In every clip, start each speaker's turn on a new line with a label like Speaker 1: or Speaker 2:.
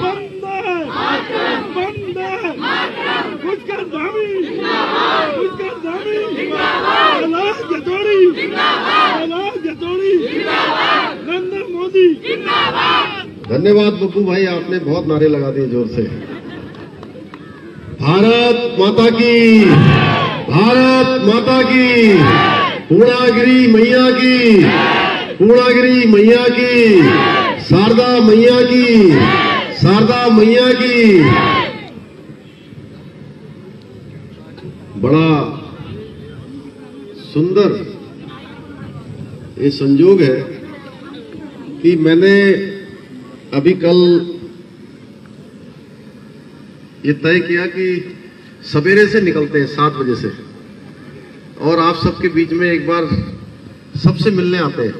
Speaker 1: वंदे वंदे पुष्कर धामी कैलाश जतोड़ी नरेंद्र मोदी।
Speaker 2: धन्यवाद बब्बू भाई, आपने बहुत नारे लगा दिए जोर से। भारत माता की, भारत माता की, पूर्णागिरी मैया की, पूर्णागिरी मैया की, शारदा मैया की, शारदा मैया की। बड़ा सुंदर ये संयोग है कि मैंने अभी कल ये तय किया कि सवेरे से निकलते हैं 7 बजे से, और आप सबके बीच में एक बार सबसे मिलने आते हैं।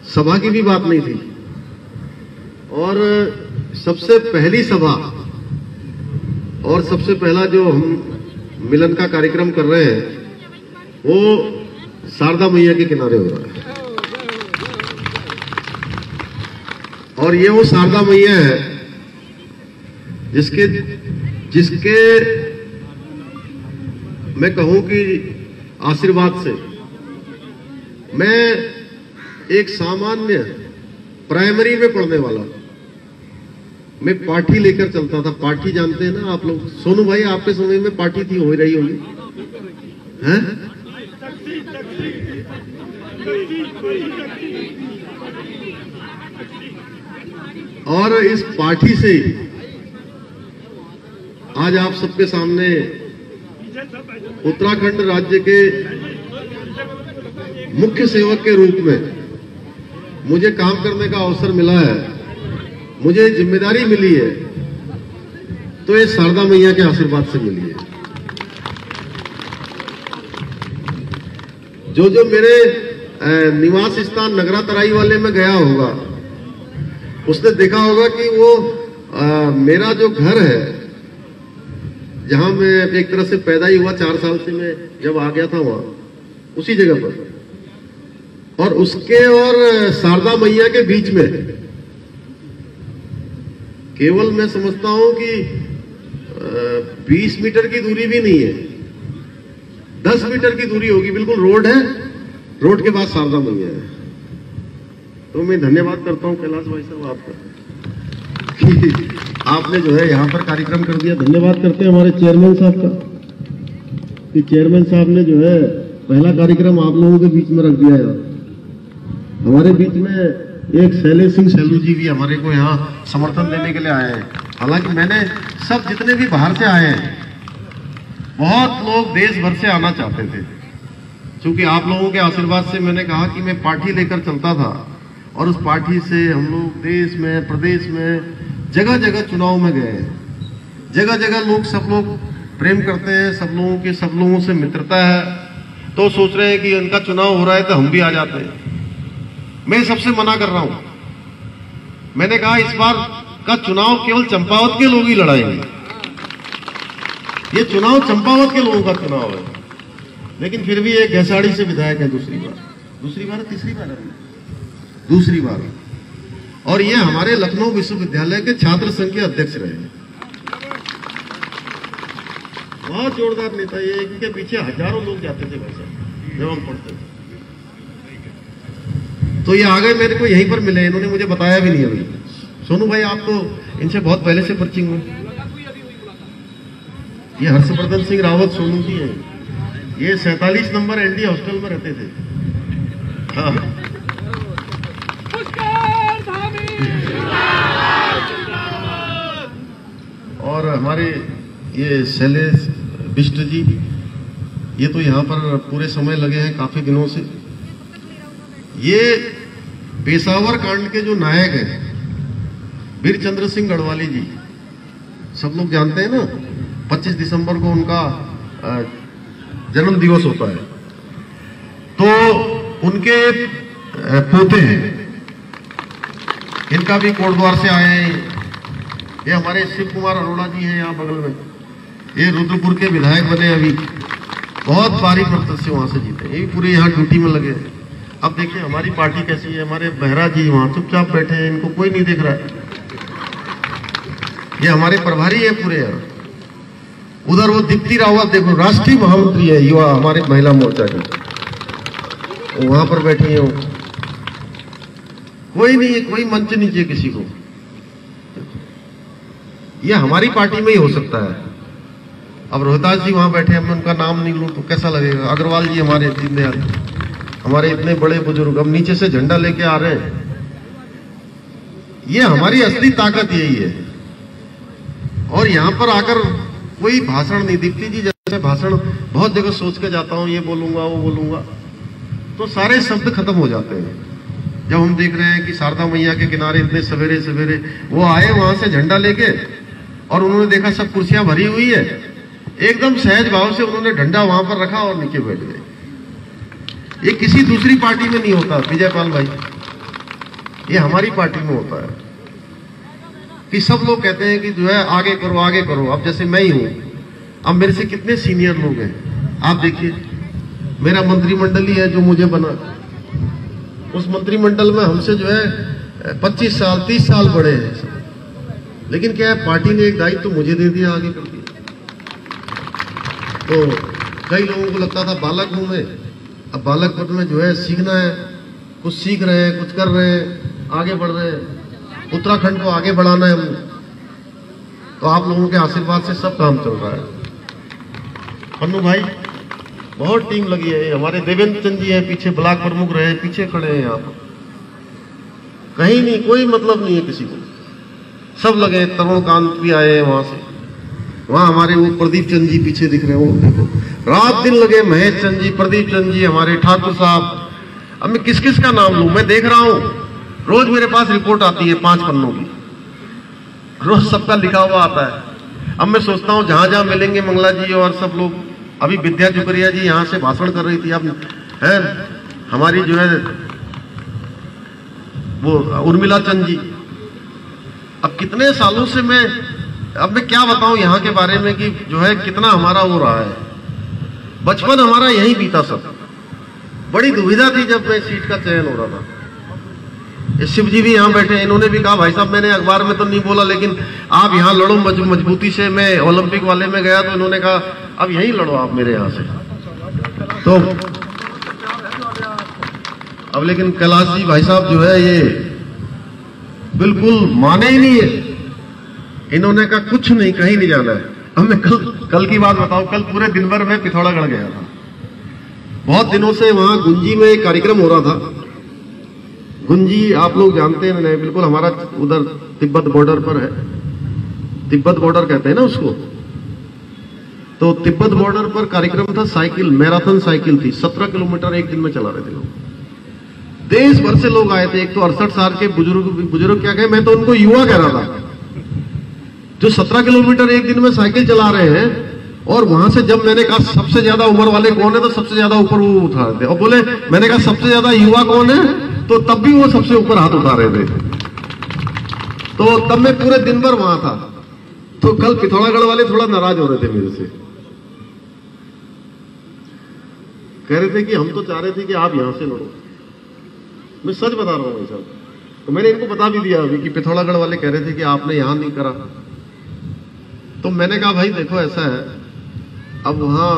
Speaker 2: सभा की भी बात नहीं थी, और सबसे पहली सभा और सबसे पहला जो हम मिलन का कार्यक्रम कर रहे हैं वो शारदा मैया के किनारे हो रहा है। और ये वो शारदा मैया है जिसके मैं कहूं कि आशीर्वाद से मैं एक सामान्य प्राइमरी में पढ़ने वाला, मैं पाठी लेकर चलता था। पाठी जानते हैं ना आप लोग? सोनू भाई, आपके समय में पाठी थी, हो रही होगी, हैं? और इस पाठी से आज आप सबके सामने उत्तराखंड राज्य के मुख्य सेवक के रूप में मुझे काम करने का अवसर मिला है, मुझे जिम्मेदारी मिली है, तो ये शारदा मैया के आशीर्वाद से मिली है। जो मेरे निवास स्थान नगरा तराई वाले में गया होगा उसने देखा होगा कि वो मेरा जो घर है, जहां मैं एक तरह से पैदा ही हुआ, 4 साल से मैं जब आ गया था वहां, उसी जगह पर, और उसके और शारदा मैया के बीच में केवल मैं समझता हूं कि 20 मीटर की दूरी भी नहीं है, 10 मीटर की दूरी होगी। बिल्कुल रोड है, रोड के बाद शारदा मैया है। तो मैं धन्यवाद करता हूं कैलाश भाई साहब आपका कि आपने जो है यहाँ पर कार्यक्रम कर दिया। धन्यवाद करते हैं हमारे चेयरमैन साहब का कि चेयरमैन साहब ने जो है पहला कार्यक्रम आप लोगों के बीच में रख दिया है। हमारे बीच में एक शैलेश सिंह सैलू जी भी हमारे को यहाँ समर्थन देने के लिए आए हैं। हालांकि मैंने सब जितने भी बाहर से आए हैं, बहुत लोग देश भर से आना चाहते थे, क्योंकि आप लोगों के आशीर्वाद से मैंने कहा कि मैं पार्टी लेकर चलता था, और उस पार्टी से हम लोग देश में, प्रदेश में, जगह जगह चुनाव में गए हैं। जगह जगह लोग, सब लोग प्रेम करते हैं, सब लोगों से मित्रता है, तो सोच रहे हैं कि इनका चुनाव हो रहा है तो हम भी आ जाते हैं। मैं सबसे मना कर रहा हूं। मैंने कहा इस बार का चुनाव केवल चंपावत के लोग ही लड़ाएंगे। ये चुनाव चंपावत के लोगों का चुनाव है। लेकिन फिर भी एक घैसाड़ी से विधायक है दूसरी बार तीसरी बार, और ये हमारे लखनऊ विश्वविद्यालय के छात्र संघ के अध्यक्ष रहे हैं। बहुत जोरदार नेता, ये इनके पीछे हजारों लोग जाते थे भाई साहब जब हम पढ़ते थे। तो ये आ गए, मेरे को यहीं पर मिले, इन्होंने मुझे बताया भी नहीं अभी। सोनू भाई, आप तो इनसे बहुत पहले से परिचित हुए। ये हर्षवर्धन सिंह रावत सोनू जी हैं, ये 47 नंबर एनडी हॉस्टल में रहते थे। हाँ, और हमारे ये शैलेश बिष्ट जी, ये तो यहाँ पर पूरे समय लगे हैं, काफी दिनों से। ये पेशावर कांड के जो नायक हैं, वीरचंद्र सिंह गढ़वाली जी, सब लोग जानते हैं ना, 25 दिसंबर को उनका जन्म दिवस होता है। तो उनके पोते हैं, इनका भी कोटद्वार से आए हैं। ये हमारे शिव कुमार अरोड़ा जी हैं यहाँ बगल में, ये रुद्रपुर के विधायक बने, अभी बहुत भारी प्रतिशत से वहां से जीते। ये पूरे यहाँ ड्यूटी में लगे। अब देखिए हमारी पार्टी कैसी है। हमारे बहरा जी वहां चुपचाप बैठे हैं, इनको कोई नहीं देख रहा है। ये हमारे प्रभारी है पूरे यहाँ। उधर वो दीप्ति रावत देखो, राष्ट्रीय महामंत्री है युवा हमारे महिला मोर्चा के, वहां पर बैठी है। कोई नहीं है, कोई मंच नहीं चाहिए किसी को। ये हमारी पार्टी में ही हो सकता है। अब रोहतास जी वहां बैठे, मैं उनका नाम नहीं लूं तो कैसा लगेगा। अग्रवाल जी हमारे दीनदयाल, हमारे इतने बड़े बुजुर्ग अब नीचे से झंडा लेके आ रहे हैं। ये हमारी असली ताकत यही है। और यहां पर आकर कोई भाषण नहीं। दीप्ति जी जैसे भाषण बहुत जगह सोच के जाता हूं, ये बोलूंगा वो बोलूंगा, तो सारे शब्द खत्म हो जाते हैं। जब हम देख रहे हैं कि शारदा मैया के किनारे इतने सवेरे सवेरे वो आए वहां से झंडा लेके, और उन्होंने देखा सब कुर्सियां भरी हुई है, एकदम सहज भाव से उन्होंने डंडा वहां पर रखा और नीचे बैठ गए। ये किसी दूसरी पार्टी में नहीं होता विजयपाल भाई, ये हमारी पार्टी में होता है कि सब लोग कहते हैं कि जो है आगे करो आगे करो। अब जैसे मैं ही हूं, अब मेरे से कितने सीनियर लोग हैं आप देखिए। मेरा मंत्रिमंडल ही है जो मुझे बना, उस मंत्रिमंडल में हमसे जो है 25 साल 30 साल बड़े हैं। लेकिन क्या है, पार्टी ने एक दायित्व तो मुझे दे दिया, आगे कर दिया। तो कई लोगों को लगता था बालक हूं मैं, अब बालक पद में जो है सीखना है, कुछ सीख रहे हैं, कुछ कर रहे हैं, आगे बढ़ रहे हैं। उत्तराखंड को आगे बढ़ाना है हमने, तो आप लोगों के आशीर्वाद से सब काम चल रहा है। पन्नू भाई बहुत टीम लगी है। हमारे देवेंद्र चंद जी हैं पीछे, ब्लॉक प्रमुख रहे, पीछे खड़े हैं यहाँ पर। कहीं नहीं, कोई मतलब नहीं है किसी को, सब लगे। तरुण कांत भी आए हैं वहां से, वहां हमारे वो प्रदीप चंद जी पीछे दिख रहे हैं, वो देखो रात दिन लगे। महेश चंद जी, प्रदीप चंद जी, हमारे ठाकुर साहब। अब मैं किस किस का नाम लूं, मैं देख रहा हूं रोज मेरे पास रिपोर्ट आती है 5 पन्नों की, रोज सबका लिखा हुआ आता है। अब मैं सोचता हूं जहां जहां मिलेंगे मंगला जी और सब लोग, अभी विद्या जुकरिया जी यहां से भाषण कर रही थी, अब है हमारी जो है वो उर्मिला चंद जी। अब कितने सालों से अब मैं क्या बताऊं यहाँ के बारे में कि जो है कितना हमारा हो रहा है। बचपन हमारा यही बीता सब। बड़ी दुविधा थी जब मैं सीट का चयन हो रहा था। शिव जी भी यहाँ बैठे, इन्होंने भी कहा भाई साहब, मैंने अखबार में तो नहीं बोला लेकिन आप यहाँ लड़ो मजबूती से। मैं ओलंपिक वाले में गया तो इन्होंने कहा अब यहीं लड़ो आप मेरे यहाँ से। तो अब लेकिन कैलाश जी भाई साहब जो है ये बिल्कुल माने ही नहीं है। इन्होंने कहा कुछ नहीं, कहीं नहीं जाना है। अब मैं कल की बात बताऊं, कल पूरे दिन भर मैं पिथौरागढ़ गया था। बहुत दिनों से वहां गुंजी में एक कार्यक्रम हो रहा था। गुंजी आप लोग जानते हैं नहीं, बिल्कुल हमारा उधर तिब्बत बॉर्डर पर है। तिब्बत बॉर्डर कहते हैं ना उसको। तो तिब्बत बॉर्डर पर कार्यक्रम था, साइकिल मैराथन साइकिल थी, 17 किलोमीटर एक दिन में चला रहे थे लोग। देश भर से लोग आए थे। एक तो 68 साल के बुजुर्ग क्या कहे, मैं तो उनको युवा कह रहा था, जो 17 किलोमीटर एक दिन में साइकिल चला रहे हैं। और वहां से जब मैंने कहा सबसे ज्यादा उम्र वाले कौन है, तो सबसे ज्यादा ऊपर वो उठा रहे थे। और बोले, मैंने कहा सबसे ज्यादा युवा कौन है, तो तब भी वो सबसे ऊपर हाथ उठा रहे थे। तो तब मैं पूरे दिन भर वहां था। तो कल पिथौरागढ़ वाले थोड़ा नाराज हो रहे थे मेरे से, कह रहे थे कि हम तो चाह रहे थे कि आप यहां से लड़ो। मैं सच बता रहा हूं भाई साहब। तो मैंने इनको बता भी दिया अभी कि पिथौरागढ़ वाले कह रहे थे कि आपने यहां नहीं करा। तो मैंने कहा भाई देखो ऐसा है, अब वहां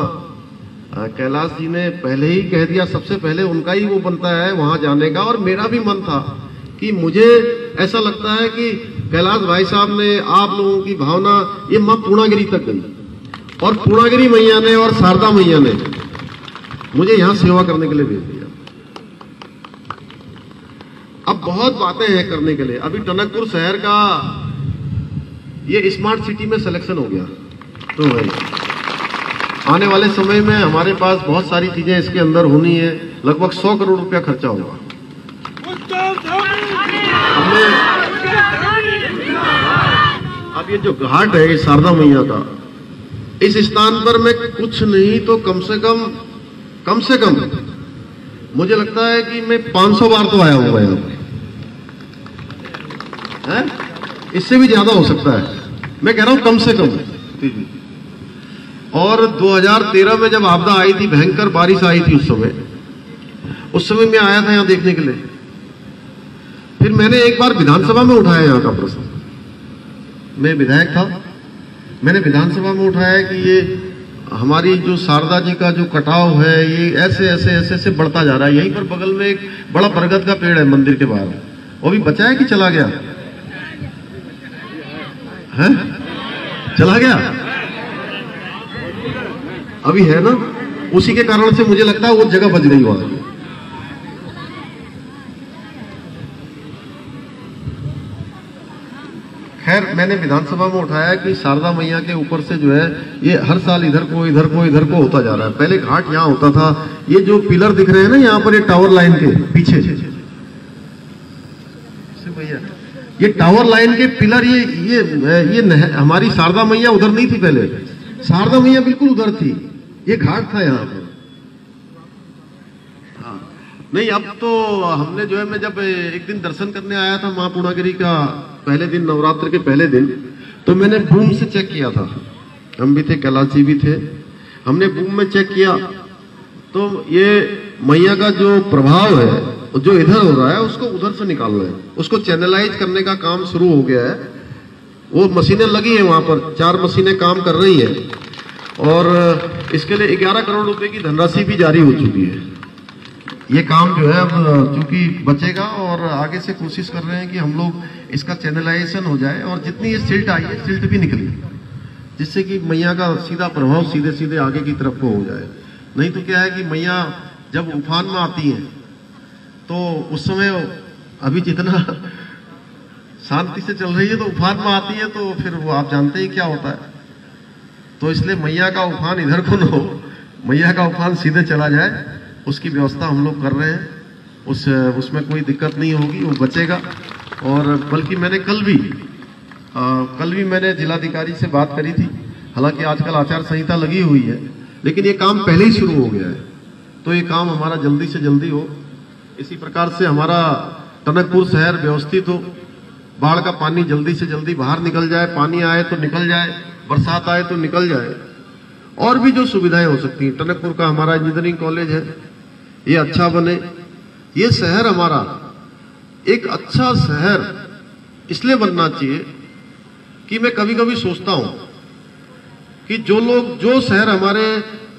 Speaker 2: कैलाश जी ने पहले ही कह दिया, सबसे पहले उनका ही वो बनता है वहां जाने का। और मेरा भी मन था कि मुझे ऐसा लगता है कि कैलाश भाई साहब ने आप लोगों की भावना ये मां पूर्णागिरी तक गई, और पूर्णागिरी मैया ने और शारदा मैया ने मुझे यहां सेवा करने के लिए भेज दिया। अब बहुत बातें हैं करने के लिए। अभी टनकपुर शहर का ये स्मार्ट सिटी में सिलेक्शन हो गया। तो भाई आने वाले समय में हमारे पास बहुत सारी चीजें इसके अंदर होनी है। लगभग 100 करोड़ रुपया खर्चा होगा। अब ये जो घाट है शारदा मैया का, इस स्थान पर मैं कुछ नहीं तो कम से कम मुझे लगता है कि मैं 500 बार तो आया हूं यहाँ, इससे भी ज्यादा हो सकता है। मैं कह रहा हूं कम से कम। और 2013 में जब आपदा आई थी, भयंकर बारिश आई थी, उस समय मैं आया था यहाँ देखने के लिए। फिर मैंने एक बार विधानसभा में उठाया यहाँ का प्रश्न में विधायक था, मैंने विधानसभा में उठाया कि ये हमारी जो शारदा जी का जो कटाव है ये ऐसे ऐसे ऐसे ऐसे बढ़ता जा रहा है। यहीं पर बगल में एक बड़ा बरगद का पेड़ है मंदिर के बाहर, वो भी बचा है कि चला गया है? चला गया, अभी है ना। उसी के कारण से मुझे लगता है वो जगह बच गई वहां। खैर, मैंने विधानसभा में उठाया कि शारदा मैया के ऊपर से जो है ये हर साल इधर को इधर को इधर को होता जा रहा है। पहले घाट यहाँ होता था, ये जो पिलर दिख रहे हैं ना यहाँ पर, ये टावर लाइन के पीछे, भैया ये टावर लाइन के पिलर, ये हमारी शारदा मैया उधर नहीं थी पहले, शारदा मैया बिल्कुल उधर थी, ये घाट था यहाँ पर। हाँ नहीं, अब तो हमने जो है, मैं जब एक दिन दर्शन करने आया था मां पूर्णागिरी का पहले दिन, नवरात्र के पहले दिन, तो मैंने बूम से चेक किया था, हम भी थे, कैलाश जी भी थे, हमने बूम में चेक किया तो ये मैया का जो प्रभाव है जो इधर हो रहा है उसको उधर से निकालना है, उसको चैनलाइज करने का काम शुरू हो गया है। वो मशीनें लगी हैं वहां पर, 4 मशीनें काम कर रही हैं और इसके लिए 11 करोड़ रुपए की धनराशि भी जारी हो चुकी है। ये काम जो है अब चूंकि बचेगा और आगे से कोशिश कर रहे हैं कि हम लोग इसका चैनलाइजेशन हो जाए और जितनी ये सिल्ट आई है सिल्ट भी निकले, जिससे कि मैया का सीधा प्रभाव सीधे सीधे आगे की तरफ को हो जाए। नहीं तो क्या है कि मैया जब उफान में आती है तो उस समय अभी जितना शांति से चल रही है तो उफान में आती है तो फिर वो आप जानते ही क्या होता है। तो इसलिए मैया का उफान इधर को न हो, मैया का उफान सीधे चला जाए, उसकी व्यवस्था हम लोग कर रहे हैं। उसमें कोई दिक्कत नहीं होगी, वो बचेगा। और बल्कि मैंने कल भी मैंने जिलाधिकारी से बात करी थी, हालांकि आजकल आचार संहिता लगी हुई है, लेकिन ये काम पहले ही शुरू हो गया है, तो ये काम हमारा जल्दी से जल्दी हो। इसी प्रकार से हमारा टनकपुर शहर व्यवस्थित हो, बाढ़ का पानी जल्दी से जल्दी बाहर निकल जाए, पानी आए तो निकल जाए, बरसात आए तो निकल जाए। और भी जो सुविधाएं हो सकती हैं, टनकपुर का हमारा इंजीनियरिंग कॉलेज है, ये अच्छा बने। ये शहर हमारा एक अच्छा शहर इसलिए बनना चाहिए कि मैं कभी कभी सोचता हूं कि जो शहर हमारे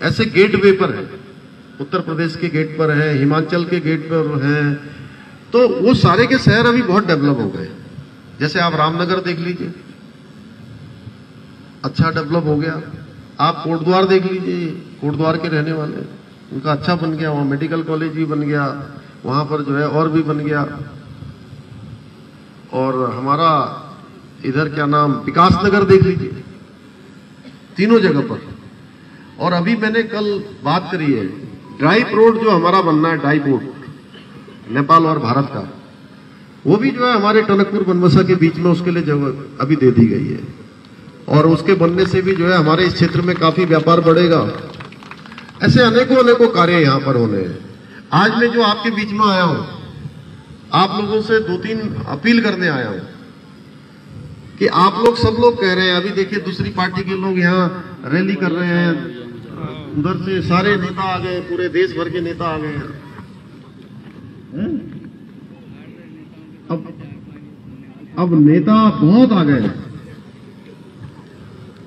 Speaker 2: ऐसे गेटवे पर है, उत्तर प्रदेश के गेट पर है, हिमाचल के गेट पर है, तो वो सारे के शहर अभी बहुत डेवलप हो गए। जैसे आप रामनगर देख लीजिए, अच्छा डेवलप हो गया। आप कोटद्वार देख लीजिए, कोटद्वार के रहने वाले, उनका अच्छा बन गया, वहां मेडिकल कॉलेज भी बन गया, वहां पर जो है और भी बन गया। और हमारा इधर क्या नाम, विकास नगर देख लीजिए, तीनों जगह पर। और अभी मैंने कल बात करी है, ड्राई पोर्ट जो हमारा बनना है, ड्राई पोर्ट नेपाल और भारत का, वो भी जो है हमारे टनकपुर बनबसा के बीच में, उसके लिए जगह अभी दे दी गई है। और उसके बनने से भी जो है हमारे इस क्षेत्र में काफी व्यापार बढ़ेगा। ऐसे अनेकों कार्य यहाँ पर होने हैं। आज मैं जो आपके बीच में आया हूं, आप लोगों से 2-3 अपील करने आया हूं कि आप लोग, सब लोग कह रहे हैं, अभी देखिए दूसरी पार्टी के लोग यहाँ रैली कर रहे हैं, उधर से सारे नेता आ गए, पूरे देश भर के नेता आ गए हैं। अब नेता बहुत आ गए हैं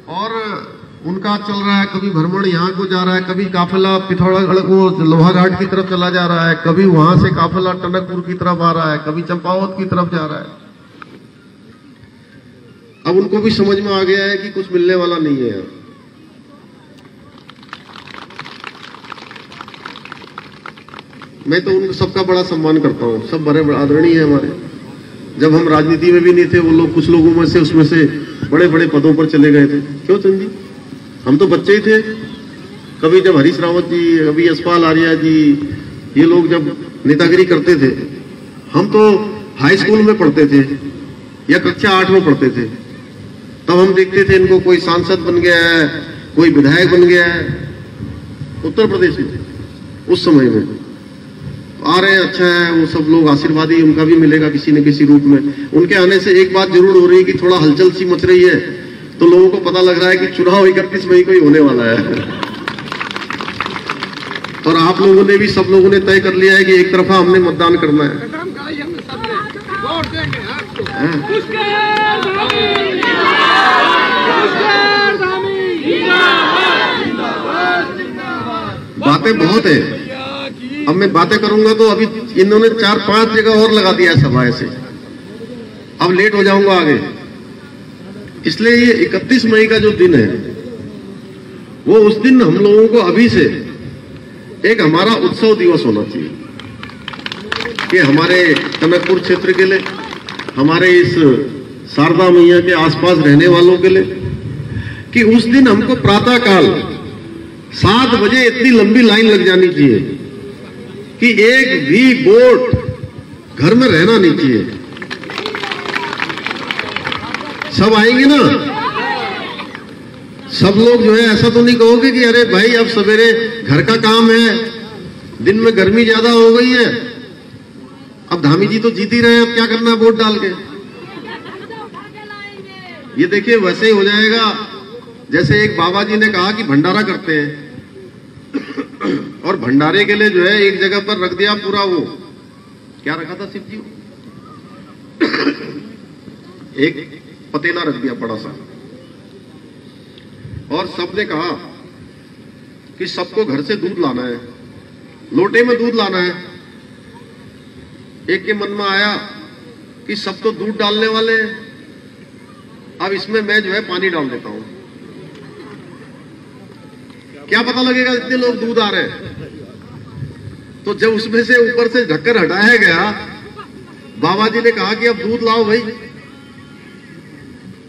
Speaker 2: और उनका चल रहा है, कभी भ्रमण यहाँ को जा रहा है, कभी काफिला पिथौरागढ़ को लोहाघाट की तरफ चला जा रहा है, कभी वहां से काफिला टनकपुर की तरफ आ रहा है, कभी चंपावत की तरफ जा रहा है। अब उनको भी समझ में आ गया है कि कुछ मिलने वाला नहीं है। मैं तो उन सबका बड़ा सम्मान करता हूं, सब बड़े आदरणीय है हमारे। जब हम राजनीति में भी नहीं थे, वो लोग, कुछ लोगों में से, उसमें से बड़े बड़े पदों पर चले गए थे। क्यों चंद जी, हम तो बच्चे ही थे। कभी जब हरीश रावत जी, कभी यशपाल आर्या जी, ये लोग जब नेतागिरी करते थे, हम तो हाई स्कूल में पढ़ते थे या कक्षा 8 में पढ़ते थे, तब हम देखते थे इनको कोई सांसद बन गया है, कोई विधायक बन गया है उत्तर प्रदेश में। उस समय में आ रहे हैं, अच्छा है, वो सब लोग आशीर्वादी उनका भी मिलेगा किसी न किसी रूप में। उनके आने से एक बात जरूर हो रही है कि थोड़ा हलचल सी मच रही है, तो लोगों को पता लग रहा है कि चुनाव 31 मई को ही होने वाला है। और आप लोगों ने भी, सब लोगों ने तय कर लिया है कि एक तरफा हमने मतदान करना है। बातें बहुत है, अब मैं बातें करूंगा तो अभी इन्होंने 4-5 जगह और लगा दिया है सभा ऐसे, अब लेट हो जाऊंगा आगे। इसलिए ये 31 मई का जो दिन है वो उस दिन हम लोगों को अभी से एक हमारा उत्सव दिवस होना चाहिए कि हमारे टनकपुर क्षेत्र के लिए, हमारे इस शारदा मैया के आसपास रहने वालों के लिए, कि उस दिन हमको प्रातः काल 7 बजे इतनी लंबी लाइन लग जानी चाहिए कि एक भी बोट घर में रहना नहीं चाहिए। सब आएंगे ना, सब लोग जो है, ऐसा तो नहीं कहोगे कि अरे भाई अब सवेरे घर का काम है, दिन में गर्मी ज्यादा हो गई है, अब धामी जी तो जीत ही रहे हैं, अब क्या करना है वोट डाल के। ये देखिए वैसे ही हो जाएगा जैसे एक बाबा जी ने कहा कि भंडारा करते हैं और भंडारे के लिए जो है एक जगह पर रख दिया पूरा, वो क्या रखा था शिव जी, एक पतेला रख दिया बड़ा सा, और सबने कहा कि सबको घर से दूध लाना है, लोटे में दूध लाना है। एक के मन में आया कि सब तो दूध डालने वाले हैं, अब इसमें मैं जो है पानी डाल देता हूं, क्या पता लगेगा इतने लोग दूध आ रहे हैं। तो जब उसमें से ऊपर से ढक्कन हटाया गया, बाबा जी ने कहा कि अब दूध लाओ भाई,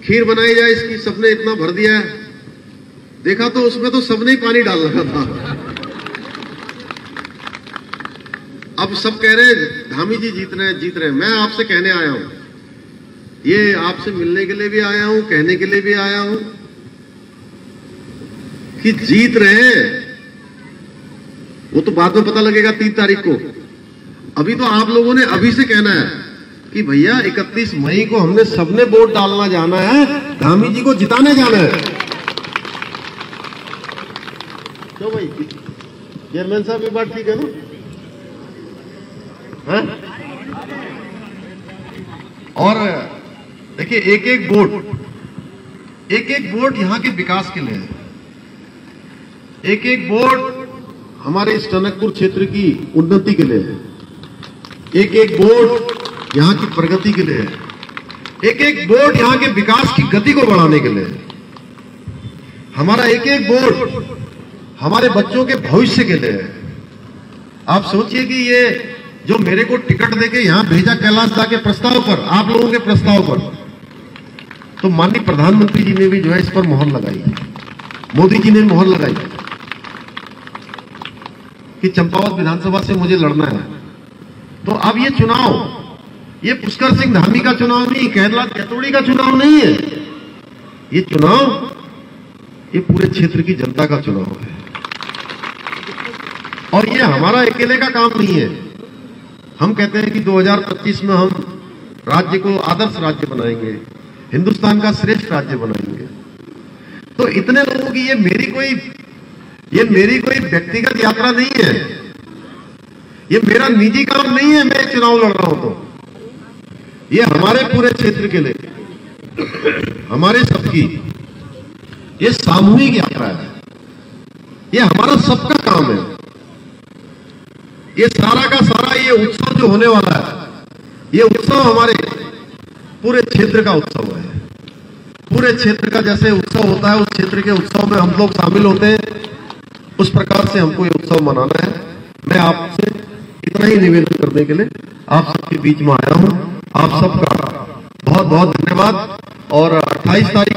Speaker 2: खीर बनाई जाए इसकी, सबने इतना भर दिया है। देखा तो उसमें तो सबने ही पानी डाल रखा था। अब सब कह रहे धामी जी जीत रहे हैं। मैं आपसे कहने आया हूं, ये आपसे मिलने के लिए भी आया हूं, कहने के लिए भी आया हूं कि जीत रहे हैं वो तो बाद में पता लगेगा 3 तारीख को। अभी तो आप लोगों ने अभी से कहना है कि भैया 31 मई को हमने सबने वोट डालना जाना है, धामी जी को जिताने जाना है। क्यों भाई, चेयरमैन साहब ये बात ठीक है ना? हाँ? और देखिए एक एक वोट यहां के विकास के लिए है, एक एक वोट हमारे इस टनकपुर क्षेत्र की उन्नति के लिए है, एक एक वोट यहां की प्रगति के लिए है, एक एक वोट यहां के विकास की गति को बढ़ाने के लिए है। हमारा एक एक वोट हमारे बच्चों के भविष्य के लिए है। आप सोचिए कि ये जो मेरे को टिकट देके यहां भेजा कैलाश दा के प्रस्ताव पर, आप लोगों के प्रस्ताव पर, तो माननीय प्रधानमंत्री जी ने भी जो है इस पर मोहर लगाई, मोदी जी ने मोहर लगाई कि चंपावत विधानसभा से मुझे लड़ना है। तो अब ये चुनाव, ये पुष्कर सिंह धामी का चुनाव नहीं, कैलाश जैतोड़ी का चुनाव नहीं है, ये चुनाव ये पूरे क्षेत्र की जनता का चुनाव है। और ये हमारा अकेले का काम नहीं है। हम कहते हैं कि 2025 में हम राज्य को आदर्श राज्य बनाएंगे, हिंदुस्तान का श्रेष्ठ राज्य बनाएंगे। तो इतने लोगों की ये मेरी कोई व्यक्तिगत यात्रा नहीं है, ये मेरा निजी काम नहीं है। मैं चुनाव लड़ रहा हूं तो ये हमारे पूरे क्षेत्र के लिए, हमारे सबकी ये सामूहिक यात्रा है, ये हमारा सबका काम है। ये सारा का सारा ये उत्सव जो होने वाला है, ये उत्सव हमारे पूरे क्षेत्र का उत्सव है। पूरे क्षेत्र का जैसे उत्सव होता है, उस क्षेत्र के उत्सव में हम लोग शामिल होते हैं, उस प्रकार से हमको ये उत्सव मनाना है। मैं आपसे इतना ही निवेदन करने के लिए आप सबके बीच में आया हूं। आप सबका बहुत बहुत धन्यवाद। और 28 तारीख